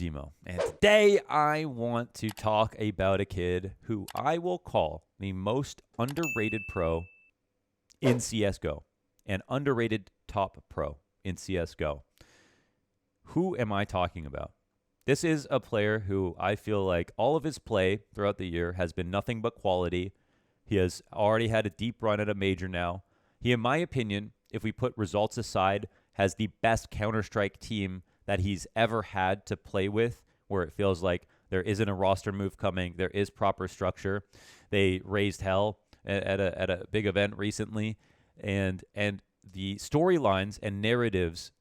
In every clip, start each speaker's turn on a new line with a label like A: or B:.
A: Demo, and today I want to talk about a kid who I will call the most underrated pro in CSGO and underrated top pro in CSGO. Who am I talking about? This is a player who I feel like all of his play throughout the year has been nothing but quality. He has already had a deep run at a major now. He, in my opinion, if we put results aside, has the best Counter-Strike team that he's ever had to play with, where it feels like there isn't a roster move coming, there is proper structure. They raised hell at a big event recently, and the storylines and narratives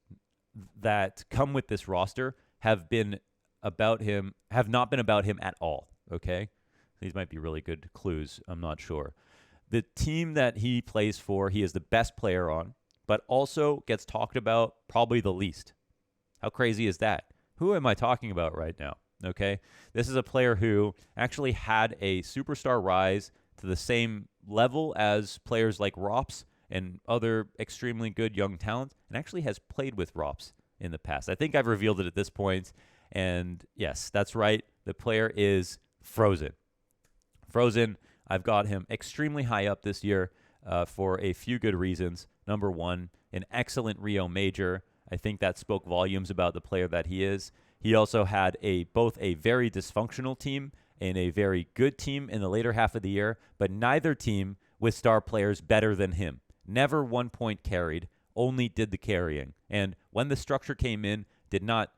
A: that come with this roster have not been about him at all. Okay, these might be really good clues. I'm not sure. The team that he plays for, he is the best player on, but also gets talked about probably the least. How crazy is that? Who am I talking about right now? Okay, this is a player who actually had a superstar rise to the same level as players like Rops and other extremely good young talent, and actually has played with Rops in the past. I think I've revealed it at this point, and yes, that's right. The player is Frozen. Frozen, I've got him extremely high up this year for a few good reasons. Number one, an excellent Rio Major. I think that spoke volumes about the player that he is. He also had both a very dysfunctional team and a very good team in the later half of the year, but neither team with star players better than him. Never 1 point carried, only did the carrying. And when the structure came in, did not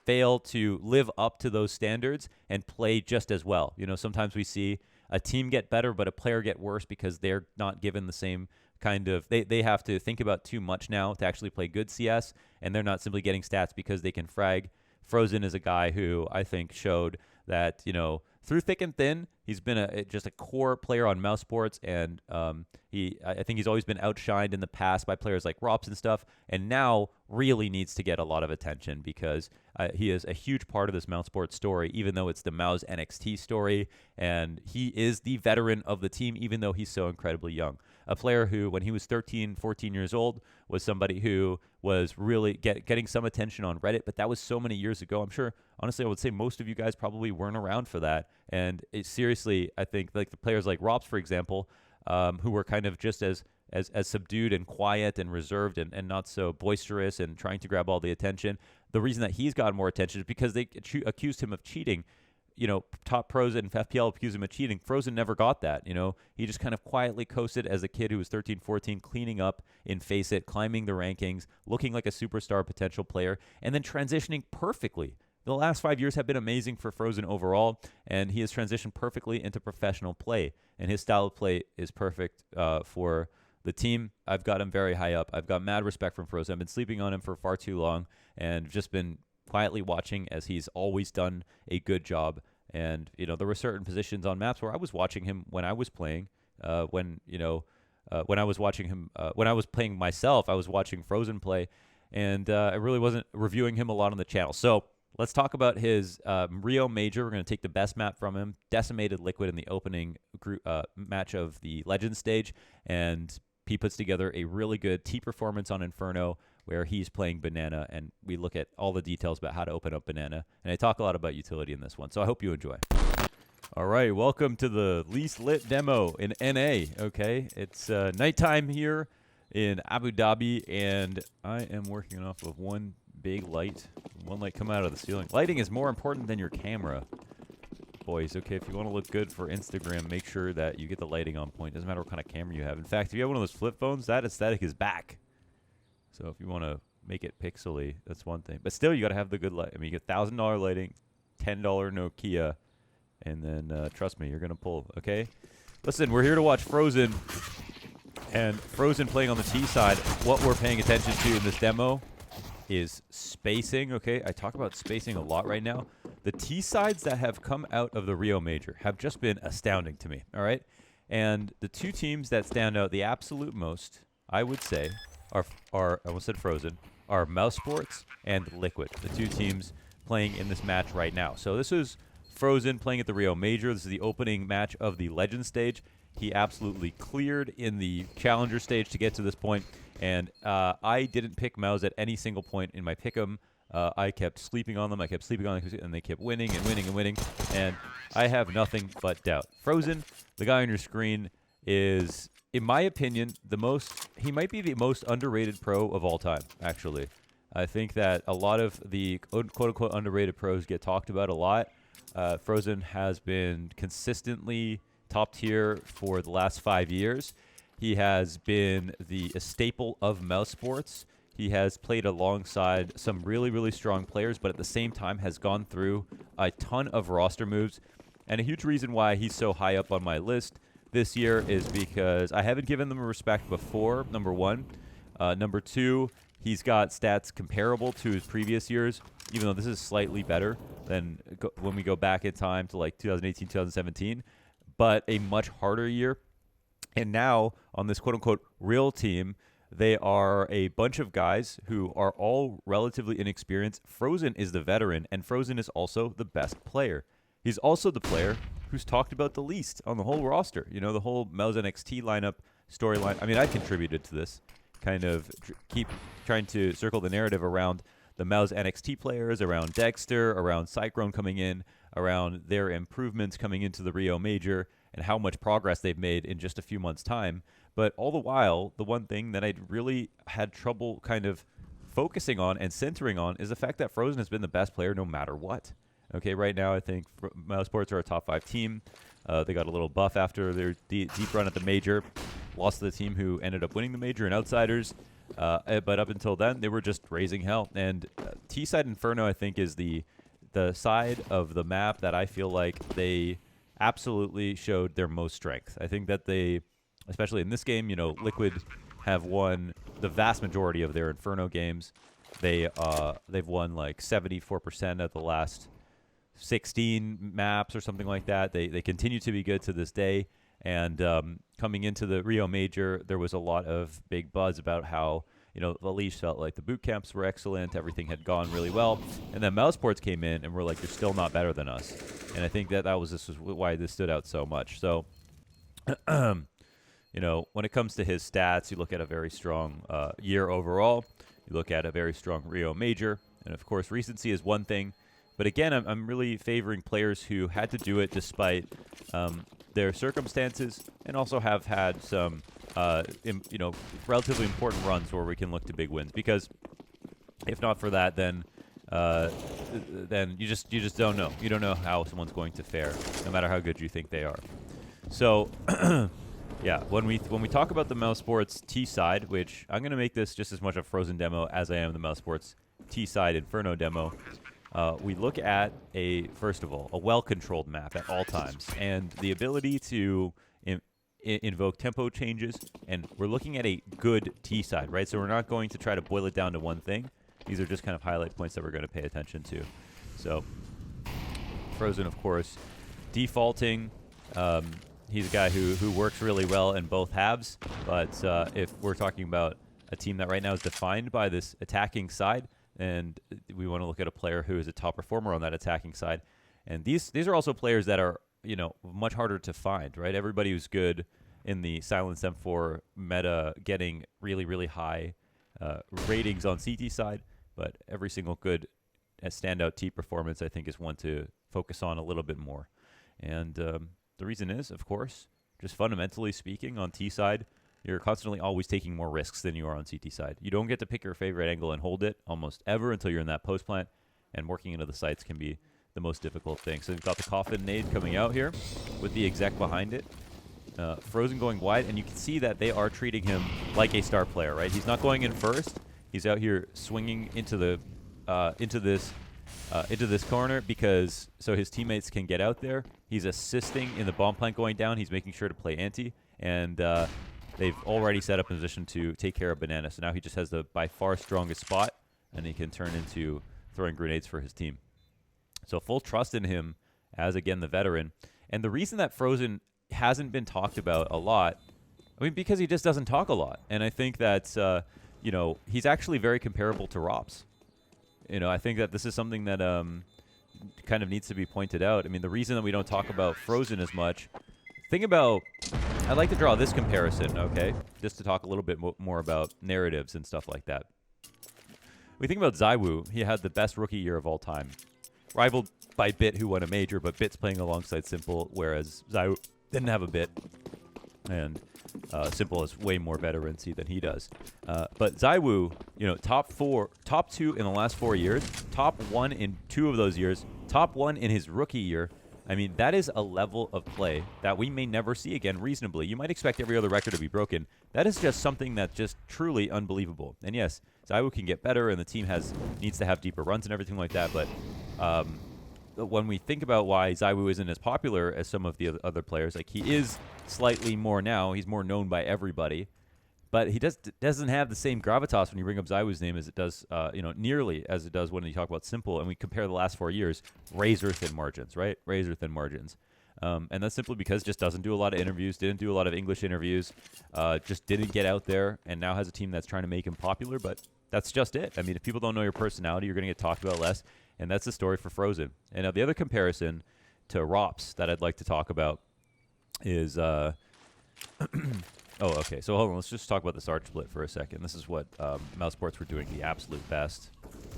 A: fail to live up to those standards and play just as well. You know, sometimes we see a team get better, but a player get worse because they're not given the same kind of, they have to think about too much now to actually play good CS, and they're not simply getting stats because they can frag. Frozen is a guy who I think showed that, you know, through thick and thin, he's been just a core player on mouse sports, and I think he's always been outshined in the past by players like Rops and stuff, and now really needs to get a lot of attention because he is a huge part of this mouse sports story, even though it's the Mouse NXT story, and he is the veteran of the team, even though he's so incredibly young. A player who, when he was 13, 14 years old, was somebody who was really getting some attention on Reddit, but that was so many years ago. I'm sure, honestly, I would say most of you guys probably weren't around for that. And seriously, I think like the players like Rops, for example, who were kind of just as subdued and quiet and reserved and not so boisterous and trying to grab all the attention. The reason that he's gotten more attention is because they accused him of cheating. You know, top pros and FPL accused him of cheating. Frozen never got that. You know, he just kind of quietly coasted as a kid who was 13, 14, cleaning up in Face It, climbing the rankings, looking like a superstar potential player, and then transitioning perfectly. The last 5 years have been amazing for Frozen overall, and he has transitioned perfectly into professional play. And his style of play is perfect for the team. I've got him very high up. I've got mad respect from Frozen. I've been sleeping on him for far too long and just been quietly watching as he's always done a good job. And, you know, there were certain positions on maps where I was watching him when I was playing, when I was watching him, when I was playing myself, I was watching Frozen play, and I really wasn't reviewing him a lot on the channel. So let's talk about his Rio Major. We're going to take the best map from him, Decimated Liquid in the opening match of the Legends stage, and he puts together a really good T performance on Inferno where he's playing Banana, and we look at all the details about how to open up Banana. And I talk a lot about utility in this one, so I hope you enjoy. All right, welcome to the least lit demo in NA, okay? It's nighttime here in Abu Dhabi, and I am working off of one big light, one light coming out of the ceiling. Lighting is more important than your camera. Boys, okay, if you want to look good for Instagram, make sure that you get the lighting on point. Doesn't matter what kind of camera you have. In fact, if you have one of those flip phones, that aesthetic is back. So if you want to make it pixely, that's one thing. But still, you got to have the good light. I mean, you get $1,000 lighting, $10 Nokia, and then trust me, you're going to pull, okay? Listen, we're here to watch Frozen, and Frozen playing on the T side. What we're paying attention to in this demo is spacing, okay? I talk about spacing a lot right now. The T sides that have come out of the Rio Major have just been astounding to me, all right? And the two teams that stand out the absolute most, I would say, are I almost said Frozen, are Mouse Sports and Liquid, the two teams playing in this match right now. So this is Frozen playing at the Rio Major. This is the opening match of the Legend stage. He absolutely cleared in the Challenger stage to get to this point, and I didn't pick Mouse at any single point in my pick'em. I kept sleeping on them. I kept sleeping on them, and they kept winning and winning and winning. And I have nothing but doubt. Frozen, the guy on your screen, is, in my opinion, he might be the most underrated pro of all time, actually. I think that a lot of the quote-unquote underrated pros get talked about a lot. Frozen has been consistently top tier for the last 5 years. He has been a staple of mouse sports. He has played alongside some really, really strong players, but at the same time has gone through a ton of roster moves. And a huge reason why he's so high up on my list this year is because I haven't given them respect before, number one. Number two, he's got stats comparable to his previous years, even though this is slightly better than when we go back in time to like 2018, 2017, but a much harder year. And now on this quote-unquote real team, they are a bunch of guys who are all relatively inexperienced. Frozen is the veteran, and Frozen is also the best player. He's also the player who's talked about the least on the whole roster. You know, the whole Mouse NXT lineup storyline. I mean, I contributed to this. Kind of keep trying to circle the narrative around the Mouse NXT players, around Dexter, around Cyclone coming in, around their improvements coming into the Rio Major, and how much progress they've made in just a few months' time. But all the while, the one thing that I'd really had trouble kind of focusing on and centering on is the fact that Frozen has been the best player no matter what. Okay, right now I think Mousesports are a top 5 team. They got a little buff after their deep run at the Major. Lost to the team who ended up winning the Major in Outsiders. But up until then, they were just raising hell. And T-Side Inferno, I think, is the side of the map that I feel like they absolutely showed their most strength. I think that they, especially in this game, you know, Liquid have won the vast majority of their Inferno games. They've won like 74% of the last 16 maps or something like that. They continue to be good to this day. And coming into the Rio Major, there was a lot of big buzz about how, you know, the Leash felt like the boot camps were excellent. Everything had gone really well. And then Mousesports came in and were like, you're still not better than us. And I think this was why this stood out so much. So, you know, when it comes to his stats, you look at a very strong year overall. You look at a very strong Rio Major. And, of course, recency is one thing. But, again, I'm really favoring players who had to do it despite their circumstances and also have had some, you know, relatively important runs where we can look to big wins. Because if not for that, then you just don't know. You don't know how someone's going to fare, no matter how good you think they are. So, yeah, when we talk about the Mousesports T-side, which I'm going to make this just as much a Frozen demo as I am the Mousesports T-side Inferno demo, we look at first of all, a well-controlled map at all times, and the ability to invoke tempo changes, and we're looking at a good T-side, right? So we're not going to try to boil it down to one thing. These are just kind of highlight points that we're going to pay attention to. So Frozen, of course, defaulting. He's a guy who works really well in both halves, but if we're talking about a team that right now is defined by this attacking side, and we want to look at a player who is a top performer on that attacking side. And these are also players that are, you know, much harder to find, right? Everybody who's good in the Silence M4 meta getting really, really high ratings on CT side, but every single good standout T performance, I think, is one to focus on a little bit more. And the reason is, of course, just fundamentally speaking, on T side, you're constantly always taking more risks than you are on CT side. You don't get to pick your favorite angle and hold it almost ever until you're in that post plant, and working into the sites can be the most difficult thing. So we've got the coffin nade coming out here with the exec behind it. Frozen going wide, and you can see that they are treating him like a star player, right? He's not going in first. He's out here swinging into this corner because so his teammates can get out there. He's assisting in the bomb plant going down. He's making sure to play anti, and they've already set up a position to take care of Banana. So now he just has the by far strongest spot, and he can turn into throwing grenades for his team. So full trust in him as, again, the veteran. And the reason that Frozen hasn't been talked about a lot, I mean, because he just doesn't talk a lot. And I think that, you know, he's actually very comparable to Rops. You know, I think that this is something that kind of needs to be pointed out. I mean, the reason that we don't talk about Frozen as much, think about, I'd like to draw this comparison, okay, just to talk a little bit more about narratives and stuff like that. we think about Zaiwu, he had the best rookie year of all time. Rivaled by Bit, who won a major, but Bit's playing alongside Simple, whereas Zaiwu didn't have a Bit. And Simple has way more veterancy than he does. But Zaiwu, top 2 in the last 4 years, top 1 in 2 of those years, top 1 in his rookie year. I mean, that is a level of play that we may never see again reasonably. You might expect every other record to be broken. That is just something that's just truly unbelievable. And yes, Zaiwu can get better, and the team needs to have deeper runs and everything like that. But when we think about why Zaiwu isn't as popular as some of the other players, like he is slightly more now. He's more known by everybody. But he doesn't have the same gravitas when you bring up Zaiwu's name as it does, nearly as it does when you talk about Simple. And we compare the last 4 years, razor-thin margins, right? Razor-thin margins. And that's simply because just doesn't do a lot of interviews, didn't do a lot of English interviews, just didn't get out there, and now has a team that's trying to make him popular. But that's just it. I mean, if people don't know your personality, you're going to get talked about less. And that's the story for Frozen. And now the other comparison to Rops that I'd like to talk about is... Oh, okay. So hold on. Let's just talk about this arch split for a second. This is what Mouse Sports were doing the absolute best.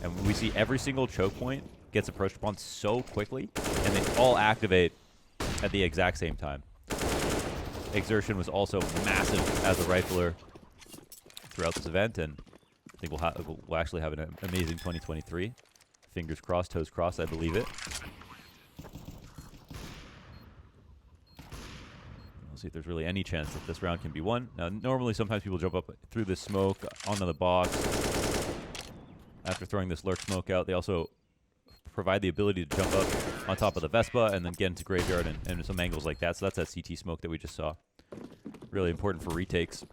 A: And we see every single choke point gets approached upon so quickly, and they all activate at the exact same time. Exertion was also massive as a rifler throughout this event, and I think we'll actually have an amazing 2023. Fingers crossed, toes crossed, I believe it. See if there's really any chance that this round can be won. Now, normally, sometimes people jump up through the smoke onto the box. After throwing this lurk smoke out, they also provide the ability to jump up on top of the Vespa and then get into graveyard and some angles like that. So that's that CT smoke that we just saw. Really important for retakes.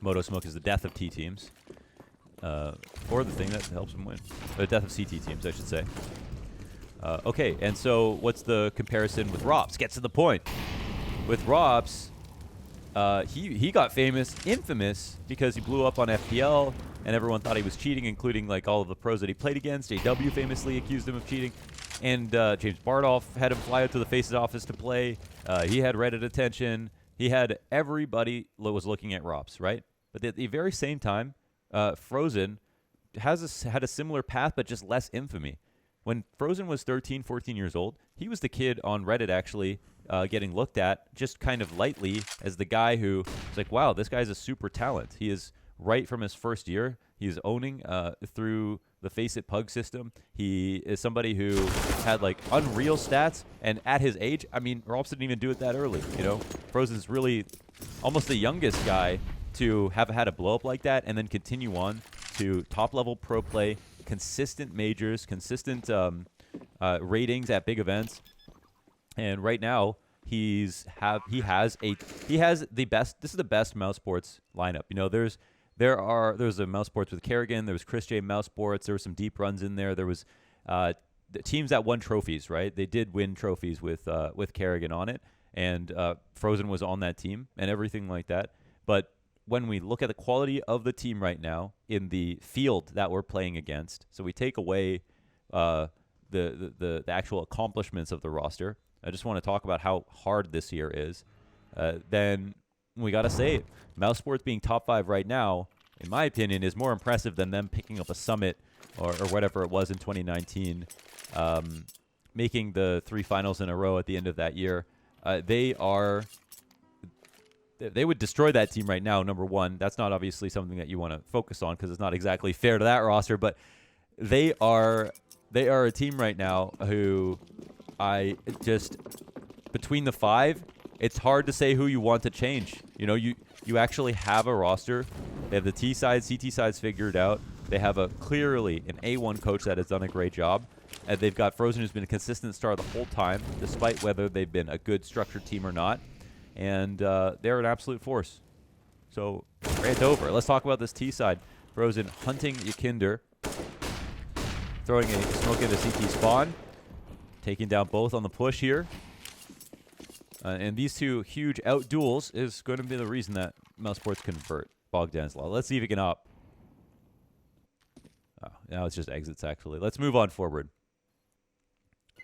A: Moto smoke is the death of T teams. Or the thing that helps them win. The death of CT teams, I should say. Okay, and so what's the comparison with Rops? Gets to the point. With Rops, he got infamous, because he blew up on FPL, and everyone thought he was cheating, including like all of the pros that he played against. JW famously accused him of cheating, and James Bardolph had him fly out to the Faces office to play. He had Reddit attention. He had everybody was looking at Rops, right? But at the very same time, Frozen had a similar path, but just less infamy. When Frozen was 13, 14 years old, he was the kid on Reddit actually getting looked at just kind of lightly as the guy who was like, wow, this guy's a super talent. He is right from his first year. He's owning through the Face It Pug system. He is somebody who had like unreal stats, and at his age, I mean, Rolfs didn't even do it that early. Frozen's really almost the youngest guy to have had a blow up like that and then continue on to top level pro play, consistent majors, consistent ratings at big events. And right now, he has the best. This is the best Mouse Sports lineup. There's a Mouse Sports with Kerrigan. There was Chris J Mouse Sports. There were some deep runs in there. There was the teams that won trophies. Right, they did win trophies with Kerrigan on it, and Frozen was on that team and everything like that. But when we look at the quality of the team right now in the field that we're playing against, so we take away the actual accomplishments of the roster. I just want to talk about how hard this year is. Then we got to say, Mouse Sports being top 5 right now, in my opinion, is more impressive than them picking up a summit or whatever it was in 2019, making the 3 finals in a row at the end of that year. They would destroy that team right now, number one. That's not obviously something that you want to focus on because it's not exactly fair to that roster, but they are a team right now who between the 5, it's hard to say who you want to change. You actually have a roster. They have the T sides, CT sides figured out. They have clearly an A1 coach that has done a great job. And they've got Frozen, who's been a consistent star the whole time, despite whether they've been a good structured team or not. And they're an absolute force. So, rant over. Let's talk about this T side. Frozen hunting Yakinder, throwing a smoke into CT spawn, taking down both on the push here. And these two huge out duels is going to be the reason that Mouse Sports convert Bogdan's Law. Let's see if he can up. Oh, now it's just exits, actually. Let's move on forward.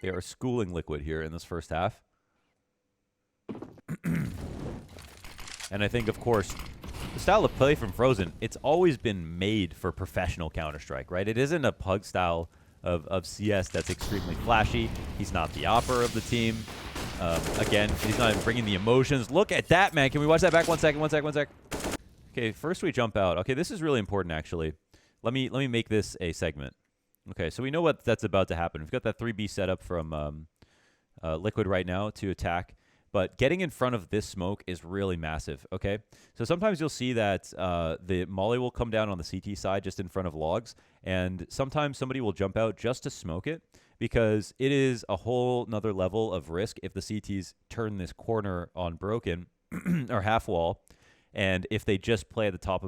A: They are schooling Liquid here in this first half. And I think, of course, the style of play from Frozen, it's always been made for professional Counter-Strike, right? It isn't a pug style of CS that's extremely flashy. He's not the opera of the team. Again, he's not even bringing the emotions. Look at that, man. Can we watch that back? One sec. Okay, first we jump out. Okay, this is really important, actually. Let me make this a segment. Okay, so we know what that's about to happen. We've got that 3B setup from Liquid right now to attack. But getting in front of this smoke is really massive, okay? So sometimes you'll see that the molly will come down on the CT side just in front of logs, and sometimes somebody will jump out just to smoke it because it is a whole nother level of risk if the CTs turn this corner on broken or half wall, and if they just play at the top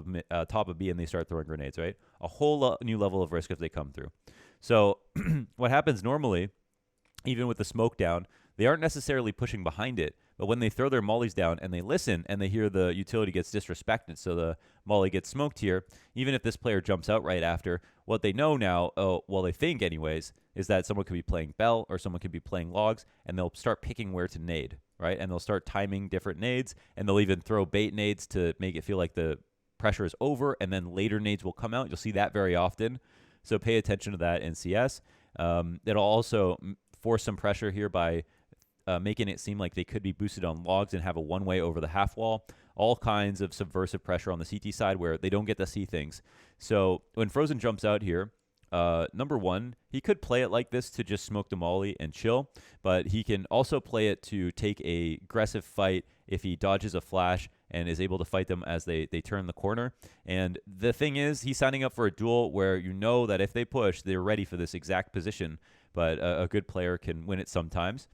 A: of B and they start throwing grenades, right? A whole new level of risk if they come through. So what happens normally, even with the smoke down, they aren't necessarily pushing behind it, but when they throw their mollies down and they listen and they hear the utility gets disrespected, so the molly gets smoked here, even if this player jumps out right after, what they know now, they think anyways, is that someone could be playing Bell or someone could be playing logs, and they'll start picking where to nade, right? And they'll start timing different nades, and they'll even throw bait nades to make it feel like the pressure is over, and then later nades will come out. You'll see that very often, so pay attention to that in CS. It'll also force some pressure here by making it seem like they could be boosted on logs and have a one-way over the half wall. All kinds of subversive pressure on the CT side where they don't get to see things. So when Frozen jumps out here, number one, he could play it like this to just smoke the molly and chill, but he can also play it to take a aggressive fight if he dodges a flash and is able to fight them as they turn the corner. And the thing is, he's signing up for a duel where you know that if they push, they're ready for this exact position, but a good player can win it sometimes.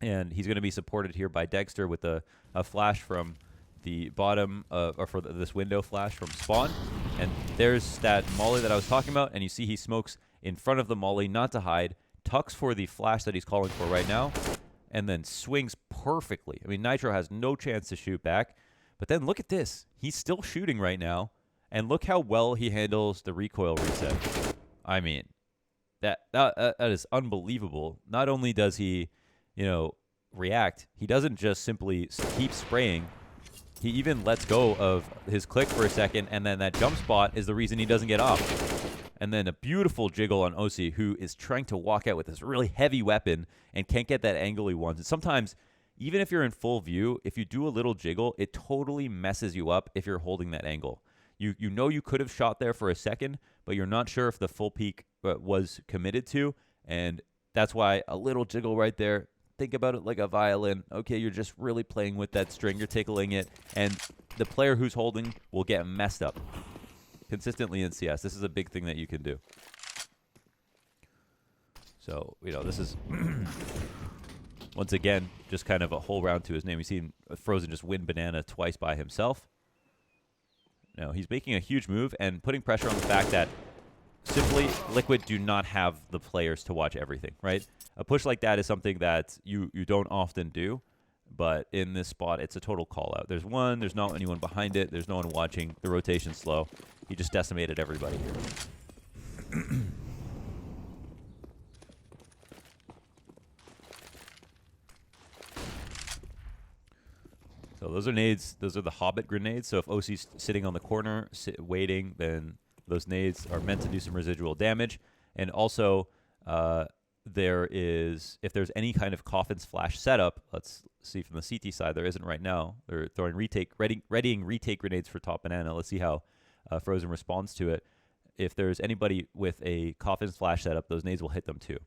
A: And he's going to be supported here by Dexter with a flash from the bottom, or for this window flash from spawn. And there's that molly that I was talking about, and you see he smokes in front of the molly, not to hide, tucks for the flash that he's calling for right now, and then swings perfectly. I mean, Nitro has no chance to shoot back, but then look at this. He's still shooting right now, and look how well he handles the recoil reset. I mean, that is unbelievable. Not only does he react, he doesn't just simply keep spraying. He even lets go of his click for a second, and then that jump spot is the reason he doesn't get off. And then a beautiful jiggle on OC, who is trying to walk out with this really heavy weapon and can't get that angle he wants. And sometimes, even if you're in full view, if you do a little jiggle, it totally messes you up if you're holding that angle. You know you could have shot there for a second, but you're not sure if the full peak was committed to, and that's why a little jiggle right there. Think about it like a violin. Okay, you're just really playing with that string. You're tickling it, and the player who's holding will get messed up consistently in CS. This is a big thing that you can do. So, this is, once again, just kind of a whole round to his name. We've seen Frozen just win Banana twice by himself. Now, he's making a huge move and putting pressure on the fact that simply, Liquid do not have the players to watch everything, right? A push like that is something that you don't often do, but in this spot, it's a total call-out. There's not anyone behind it. There's no one watching. The rotation's slow. He just decimated everybody here. So those are nades. Those are the Hobbit grenades. So if OC's sitting on the corner, waiting, then those nades are meant to do some residual damage. And also, if there's any kind of Coffin's flash setup, let's see from the CT side, there isn't right now. They're throwing readying retake grenades for top banana. Let's see how Frozen responds to it. If there's anybody with a Coffin's flash setup, those nades will hit them too.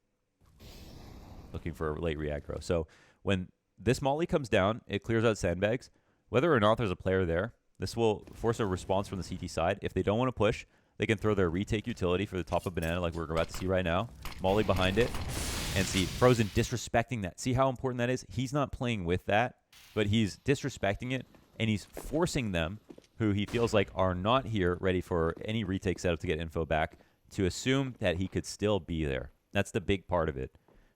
A: Looking for a late reaggro. So when this molly comes down, it clears out sandbags. Whether or not there's a player there, this will force a response from the CT side. If they don't want to push, they can throw their retake utility for the top of banana like we're about to see right now. Molly behind it. And see, Frozen disrespecting that. See how important that is? He's not playing with that, but he's disrespecting it, and he's forcing them, who he feels like are not here ready for any retake setup to get info back, to assume that he could still be there. That's the big part of it.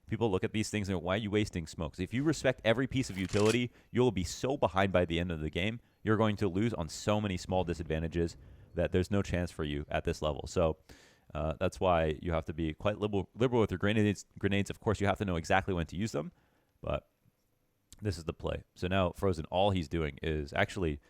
A: People look at these things and go, why are you wasting smokes? If you respect every piece of utility, you'll be so behind by the end of the game. You're going to lose on so many small disadvantages that there's no chance for you at this level. So that's why you have to be quite liberal with your grenades. Of course, you have to know exactly when to use them, but this is the play. So now Frozen, all he's doing is actually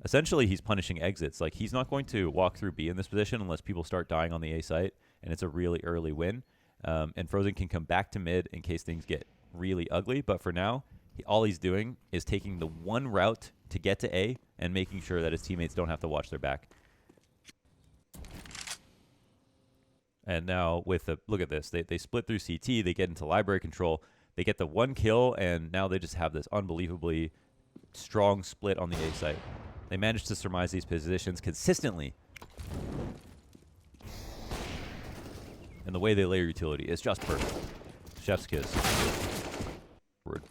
A: essentially he's punishing exits. Like, he's not going to walk through B in this position unless people start dying on the A site, and it's a really early win. And Frozen can come back to mid in case things get really ugly. But for now, all he's doing is taking the one route to get to A and making sure that his teammates don't have to watch their back. And now with the, look at this, they split through CT, they get into library control, they get the one kill, and now they just have this unbelievably strong split on the A site. They managed to surmise these positions consistently. And the way they layer utility is just perfect. Chef's kiss. Word.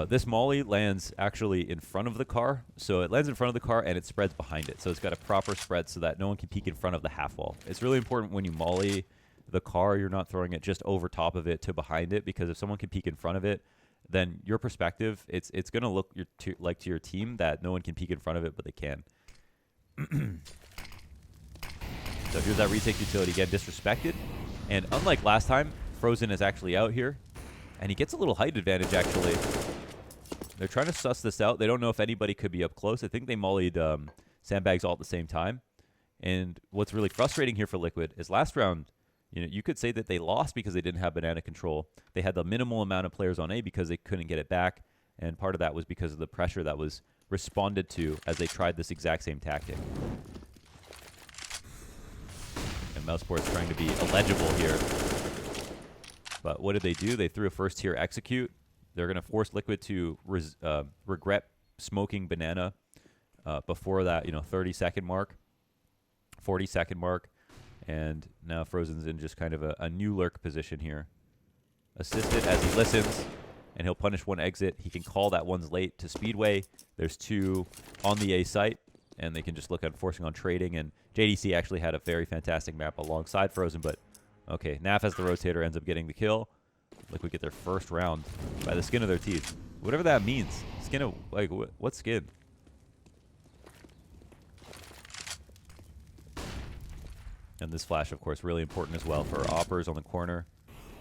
A: This molly lands actually in front of the car. So it lands in front of the car and it spreads behind it. So it's got a proper spread so that no one can peek in front of the half wall. It's really important when you molly the car, you're not throwing it just over top of it to behind it, because if someone can peek in front of it, then your perspective, it's going to look like to your team that no one can peek in front of it, but they can. So here's that retake utility again, disrespected. And unlike last time, Frozen is actually out here. And he gets a little height advantage, actually. They're trying to suss this out. They don't know if anybody could be up close. I think they mollied sandbags all at the same time. And what's really frustrating here for Liquid is last round, you could say that they lost because they didn't have banana control. They had the minimal amount of players on A because they couldn't get it back. And part of that was because of the pressure that was responded to as they tried this exact same tactic. And Mousesport's trying to be illegible here. But what did they do? They threw a first tier execute. They're going to force Liquid to regret smoking banana before that 30-second mark, 40-second mark. And now Frozen's in just kind of a new lurk position here. Assisted as he listens, and he'll punish one exit. He can call that one's late to Speedway. There's two on the A site, and they can just look at forcing on trading. And JDC actually had a very fantastic map alongside Frozen, but okay, Naf as the rotator ends up getting the kill. Liquid get their first round by the skin of their teeth. Whatever that means. Skin of, like, what skin? And this flash, of course, really important as well for Oppers on the corner.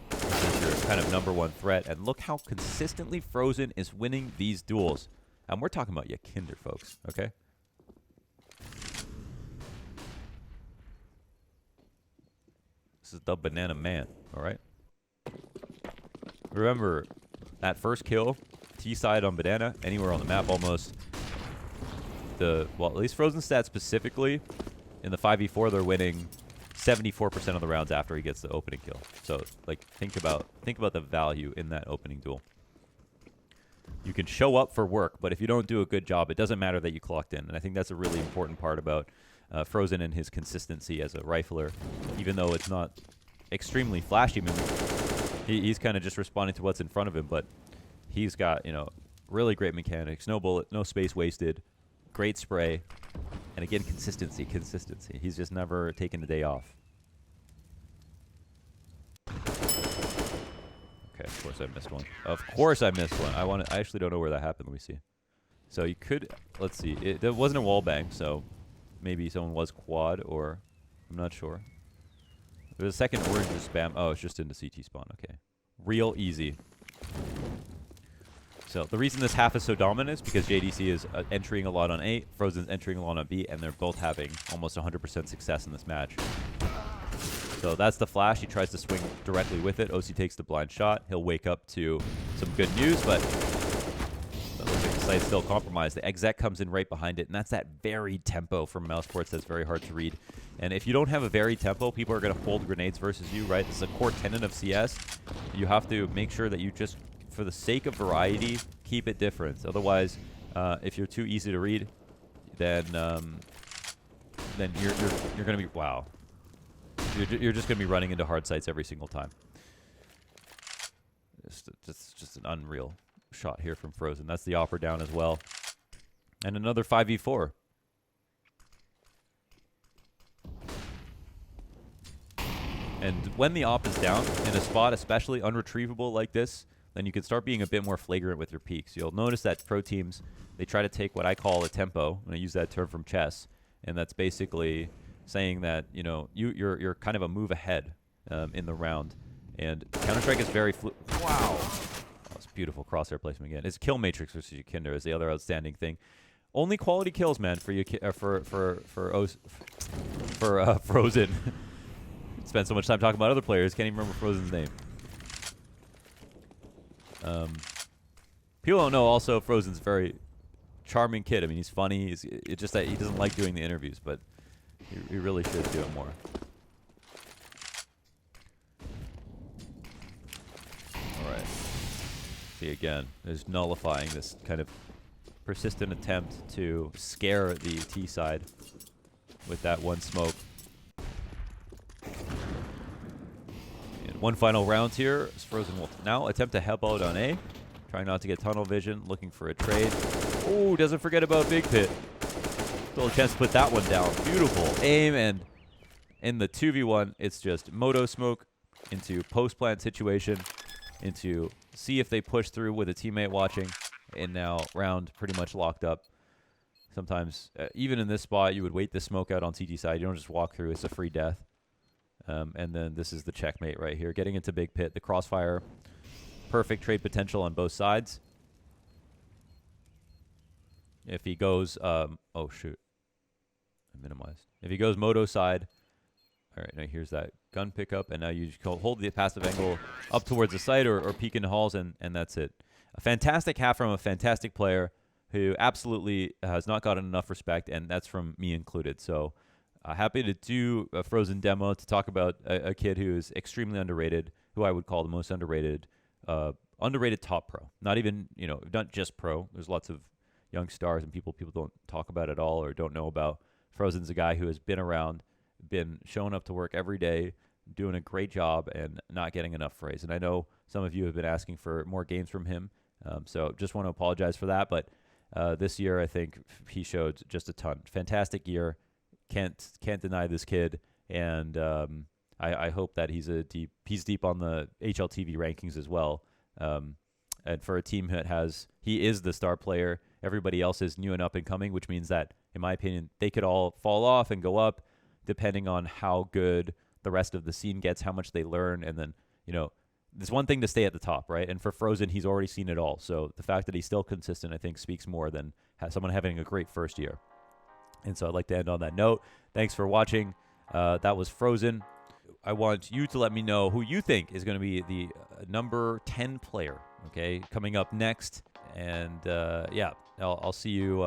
A: This is your kind of #1 threat. And look how consistently Frozen is winning these duels. And we're talking about Yakinder, folks, okay? This is the Banana Man, all right? Remember, that first kill, T-side on Banana, anywhere on the map almost. Well, at least Frozen stats specifically, in the 5v4, they're winning 74% of the rounds after he gets the opening kill. So, like, think about the value in that opening duel. You can show up for work, but if you don't do a good job, it doesn't matter that you clocked in. And I think that's a really important part about Frozen and his consistency as a rifler, even though it's not extremely flashy. I mean, he's kind of just responding to what's in front of him, but he's got, really great mechanics, no bullet, no space wasted, great spray, and again, consistency. He's just never taken a day off. Okay, of course I missed one. Of course I missed one. I actually don't know where that happened. Let me see. So you could, let's see. There wasn't a wall bang, so maybe someone was quad, or I'm not sure. There's a second orange spam. Oh, it's just in the CT spawn. Okay. Real easy. So the reason this half is so dominant is because JDC is entering a lot on A, Frozen's entering a lot on B, and they're both having almost 100% success in this match. So that's the flash. He tries to swing directly with it. OC takes the blind shot. He'll wake up to some good news, but that looks like the site's still compromised. The exec comes in right behind it, and that's that varied tempo from Mousesports that's very hard to read. And if you don't have a varied tempo, people are going to hold grenades versus you, right? This is a core tenet of CS. You have to make sure that you just, for the sake of variety, keep it different. Otherwise, if you're too easy to read, then you're going to be, wow. You're just going to be running into hard sites every single time. Just an unreal shot here from Frozen. That's the Opper down as well. And another 5v4. And when the op is down in a spot, especially unretrievable like this, then you can start being a bit more flagrant with your peaks. You'll notice that pro teams, they try to take what I call a tempo, and I use that term from chess, and that's basically saying that, you're kind of a move ahead in the round. And Counter-Strike is very wow. That was Beautiful crosshair placement again. It's kill matrix versus Kinder is the other outstanding thing. Only quality kills, man, for you for Frozen. Spent so much time talking about other players, can't even remember Frozen's name. People don't know also Frozen's very charming kid. I mean, he's funny. It's just that he doesn't like doing the interviews, but he really should do it more. All right. See, again, there's nullifying this kind of persistent attempt to scare the T side with that one smoke. And one final round here. Frozen will now attempt to help out on A. Trying not to get tunnel vision, looking for a trade. Oh, doesn't forget about Big Pit. Still a chance to put that one down. Beautiful aim, and in the 2v1, it's just Moto Smoke into post-plant situation, into see if they push through with a teammate watching, and now round pretty much locked up. Sometimes, even in this spot, you would wait the smoke out on CT side. You don't just walk through. It's a free death. And then this is the checkmate right here. Getting into Big Pit, the crossfire. Perfect trade potential on both sides. If he goes, oh shoot, I minimized. If he goes Moto side, all right, now here's that gun pickup, and now you just hold the passive angle up towards the site or peek into halls, and that's it. A fantastic half from a fantastic player who absolutely has not gotten enough respect, and that's from me included. So happy to do a Frozen demo to talk about a kid who is extremely underrated, who I would call the most underrated top pro. Not even, not just pro. There's lots of young stars and people don't talk about at all or don't know about. Frozen's a guy who has been around, been showing up to work every day, doing a great job and not getting enough praise. And I know some of you have been asking for more games from him. So just want to apologize for that. But this year, I think he showed just a ton. Fantastic year. Can't deny this kid. And I hope that he's deep on the HLTV rankings as well. And for a team that he is the star player. Everybody else is new and up and coming, which means that, in my opinion, they could all fall off and go up depending on how good the rest of the scene gets, how much they learn. And then, there's one thing to stay at the top, right? And for Frozen, he's already seen it all. So the fact that he's still consistent, I think, speaks more than someone having a great first year. And so I'd like to end on that note. Thanks for watching. That was Frozen. I want you to let me know who you think is going to be the number 10 player, okay, coming up next. And yeah, I'll see you.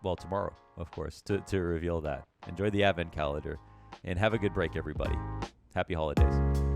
A: Well, tomorrow, of course, to reveal that. Enjoy the advent calendar, and have a good break, everybody. Happy holidays.